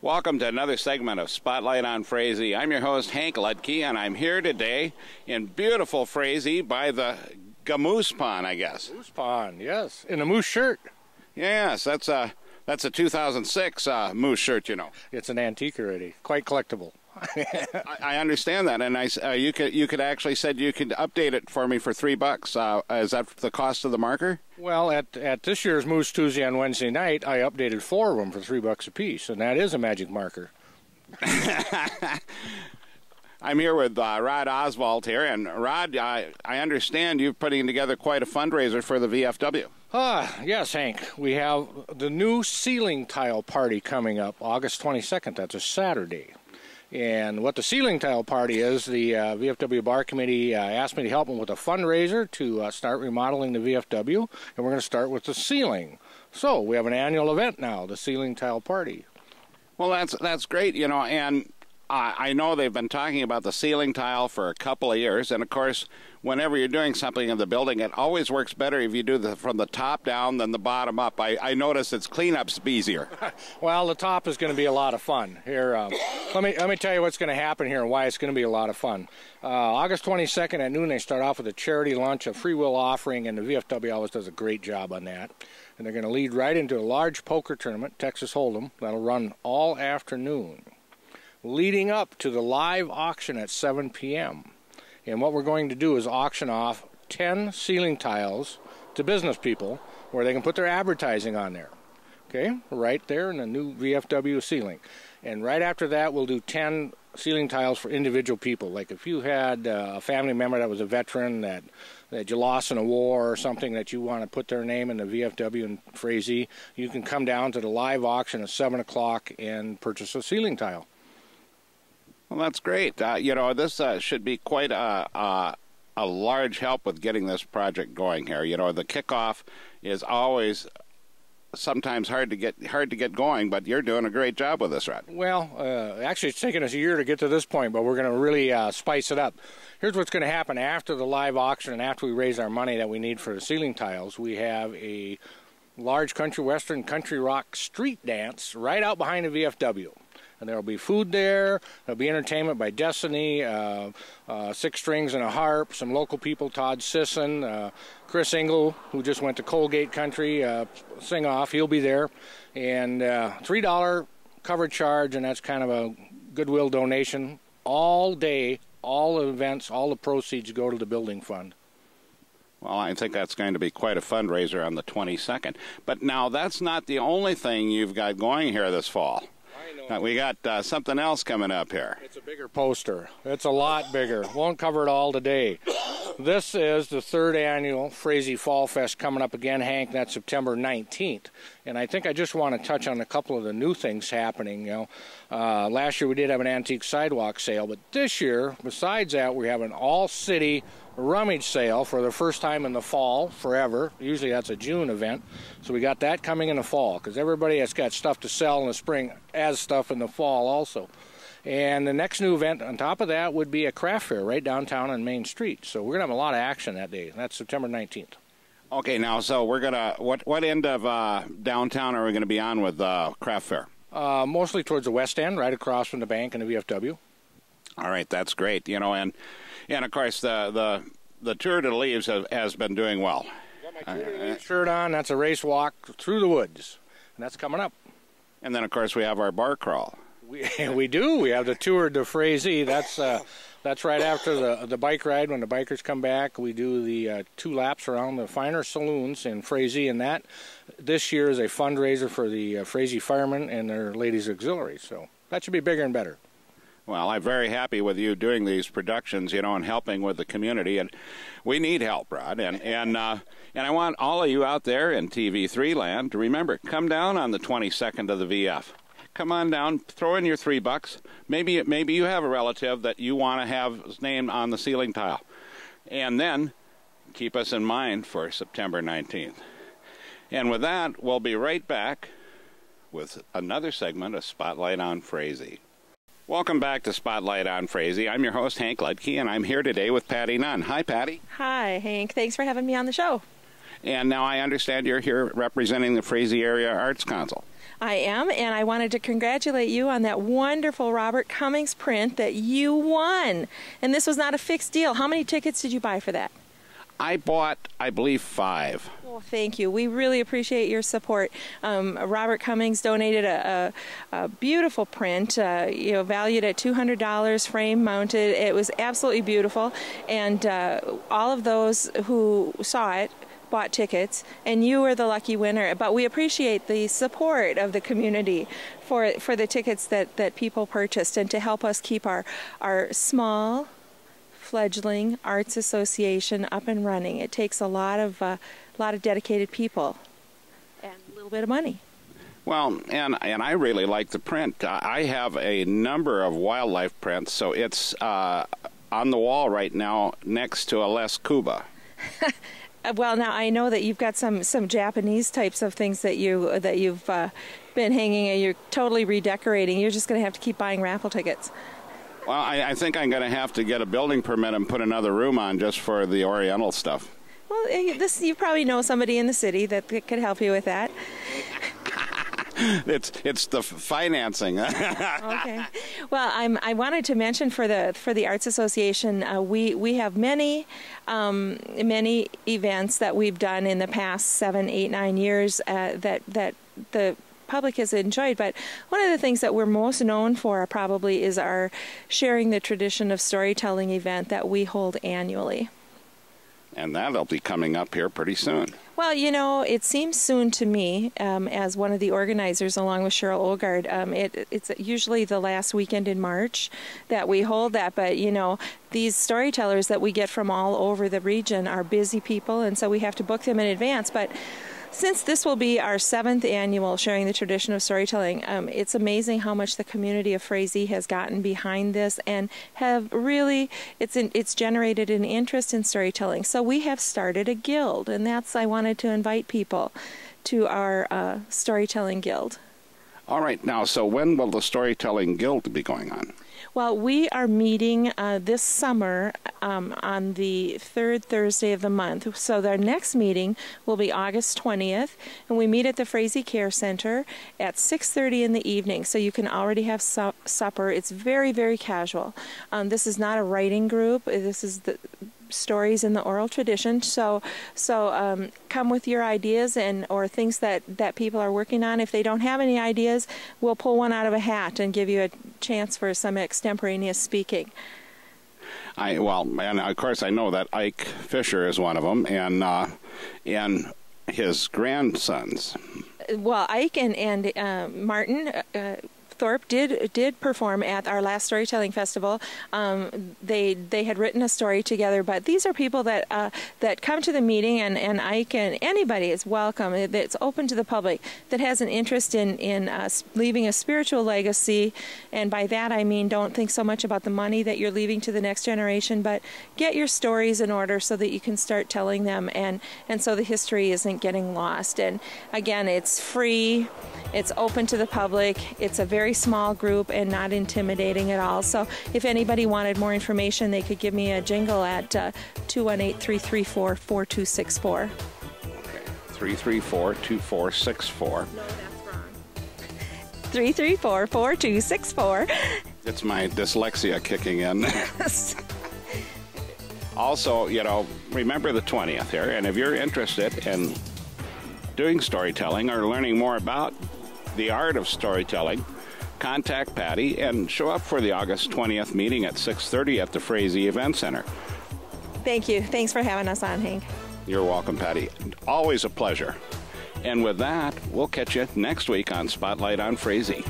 Welcome to another segment of Spotlight on Frazee. I'm your host, Hank Ludke, and I'm here today in beautiful Frazee by the Moose Pond, I guess. Moose Pond, yes, in a moose shirt. Yes, that's a 2006 moose shirt, you know. It's an antique already, quite collectible. I understand that, and you could actually said you could update it for me for $3. Is that the cost of the marker? Well, at this year's Moose Tuesday on Wednesday night, I updated 4 of them for $3 a piece, and that is a magic marker. I'm here with Rod Osvold here, and Rod, I understand you're putting together quite a fundraiser for the VFW. Yes, Hank. We have the new ceiling tile party coming up August 22nd. That's a Saturday. And what the ceiling tile party is, the VFW Bar Committee asked me to help them with a fundraiser to start remodeling the VFW, and we're going to start with the ceiling. So we have an annual event now, the ceiling tile party. Well, that's great, you know, and I know they've been talking about the ceiling tile for a couple of years, and of course, whenever you're doing something in the building, it always works better if you do from the top down than the bottom up. I notice its cleanup's easier. Well, the top is going to be a lot of fun. Here, let me tell you what's going to happen here and why it's going to be a lot of fun. August 22nd at noon, they start off with a charity lunch, a free will offering, and the VFW always does a great job on that. And they're going to lead right into a large poker tournament, Texas Hold'em, that'll run all afternoon, leading up to the live auction at 7 p.m. And what we're going to do is auction off 10 ceiling tiles to business people where they can put their advertising on there. Okay, right there in the new VFW ceiling. And right after that, we'll do 10 ceiling tiles for individual people. Like if you had a family member that was a veteran that you lost in a war or something that you want to put their name in the VFW in Frazee, you can come down to the live auction at 7 o'clock and purchase a ceiling tile. Well, that's great. You know, this should be quite a large help with getting this project going here. You know, the kickoff is always sometimes hard to get going, but you're doing a great job with this, Rod. Well, actually, it's taken us a year to get to this point, but we're going to really spice it up. Here's what's going to happen after the live auction and after we raise our money that we need for the ceiling tiles. We have a large country western country rock street dance right out behind the VFW. And there will be food there. There'll be entertainment by Destiny, Six Strings and a Harp, some local people, Todd Sisson, Chris Engel, who just went to Colgate Country, sing off. He'll be there. And $3 cover charge, and that's kind of a goodwill donation. All day, all the events, all the proceeds go to the building fund. Well, I think that's going to be quite a fundraiser on the 22nd. But now that's not the only thing you've got going here this fall. We got something else coming up here. It's a bigger poster. It's a lot bigger. Won't cover it all today. This is the 3rd annual Frazee Fall Fest coming up again, Hank. That's September 19th. And I think I just want to touch on a couple of the new things happening. You know, last year we did have an antique sidewalk sale, but this year, besides that, we have an all-city rummage sale for the first time in the fall forever. Usually that's a June event. So we got that coming in the fall because everybody that's got stuff to sell in the spring has stuff in the fall also. And the next new event on top of that would be a craft fair right downtown on Main Street. So we're going to have a lot of action that day. That's September 19th. Okay, now, so we're going to, what end of downtown are we going to be on with craft fair? Mostly towards the west end, right across from the bank and the VFW. All right, that's great. You know, and of course the Tour de Leaves has been doing well. Got my Tour de Leaves shirt on. That's a race walk through the woods, and that's coming up. And then of course we have our bar crawl. We do. We have the Tour de Frazee. That's right after the bike ride. When the bikers come back, we do the 2 laps around the finer saloons in Frazee, and that this year is a fundraiser for the Frazee Firemen and their Ladies Auxiliary. So that should be bigger and better. Well, I'm very happy with you doing these productions, you know, and helping with the community, and we need help, Rod. And I want all of you out there in TV3 land to remember, come down on the 22nd of the VF. Come on down, throw in your $3. Maybe you have a relative that you want to have his name on the ceiling tile, and then keep us in mind for September 19th. And with that, we'll be right back with another segment of Spotlight on Frazee. Welcome back to Spotlight on Frazee. I'm your host, Hank Ludke, and I'm here today with Patty Nunn. Hi, Patty. Hi, Hank. Thanks for having me on the show. And now I understand you're here representing the Frazee Area Arts Council. I am, and I wanted to congratulate you on that wonderful Robert Cummings print that you won. And this was not a fixed deal. How many tickets did you buy for that? I bought, I believe, 5. Well, thank you. We really appreciate your support. Robert Cummings donated a beautiful print, valued at $200, frame mounted. It was absolutely beautiful, and all of those who saw it bought tickets, and you were the lucky winner. But we appreciate the support of the community for the tickets that people purchased, and to help us keep our small fledgling arts association up and running. It takes a lot of dedicated people and a little bit of money. Well, and I really like the print. I have a number of wildlife prints, so it's on the wall right now next to a Les Cuba. Well, now I know that you've got some Japanese types of things that you've been hanging, and you're totally redecorating. You're just going to have to keep buying raffle tickets. Well, I think I'm going to have to get a building permit and put another room on just for the Oriental stuff. Well, you probably know somebody in the city that could help you with that. It's the financing. Okay. Well, I wanted to mention for the Arts Association, we have many events that we've done in the past 7, 8, 9 years that the public has enjoyed, but one of the things that we're most known for probably is our Sharing the Tradition of Storytelling event that we hold annually. And that'll be coming up here pretty soon. Well, it seems soon to me, as one of the organizers along with Cheryl Ogard. It's usually the last weekend in March that we hold that, but these storytellers that we get from all over the region are busy people, and so we have to book them in advance. But since this will be our 7th annual Sharing the Tradition of Storytelling, it's amazing how much the community of Frazee has gotten behind this, and have really, it's generated an interest in storytelling. So we have started a guild, and I wanted to invite people to our storytelling guild. All right, now, so when will the Storytelling Guild be going on? Well, we are meeting this summer on the 3rd Thursday of the month. So our next meeting will be August 20th, and we meet at the Frazee Care Center at 6:30 in the evening. So you can already have supper. It's very, very casual. This is not a writing group. This is the stories in the oral tradition. So come with your ideas or things that people are working on. If they don't have any ideas, we'll pull one out of a hat and give you a chance for some extemporaneous speaking. And of course I know that Ike Fisher is one of them, and his grandsons. Well, Ike and Martin Thorpe did perform at our last storytelling festival. They had written a story together, but these are people that come to the meeting, and Ike and anybody is welcome. It's open to the public that has an interest in leaving a spiritual legacy, and by that I mean don't think so much about the money that you're leaving to the next generation, but get your stories in order so that you can start telling them, and so the history isn't getting lost. And again, it's free. It's open to the public. It's a very small group and not intimidating at all. So if anybody wanted more information, they could give me a jingle at 218-334-4264. 334-2464. No, that's wrong. 334-4264. It's my dyslexia kicking in. Also, remember the 20th here, and if you're interested in doing storytelling or learning more about the art of storytelling, contact Patty and show up for the August 20th meeting at 6:30 at the Frazee Event Center. Thank you. Thanks for having us on, Hank. You're welcome, Patty. Always a pleasure. And with that, we'll catch you next week on Spotlight on Frazee.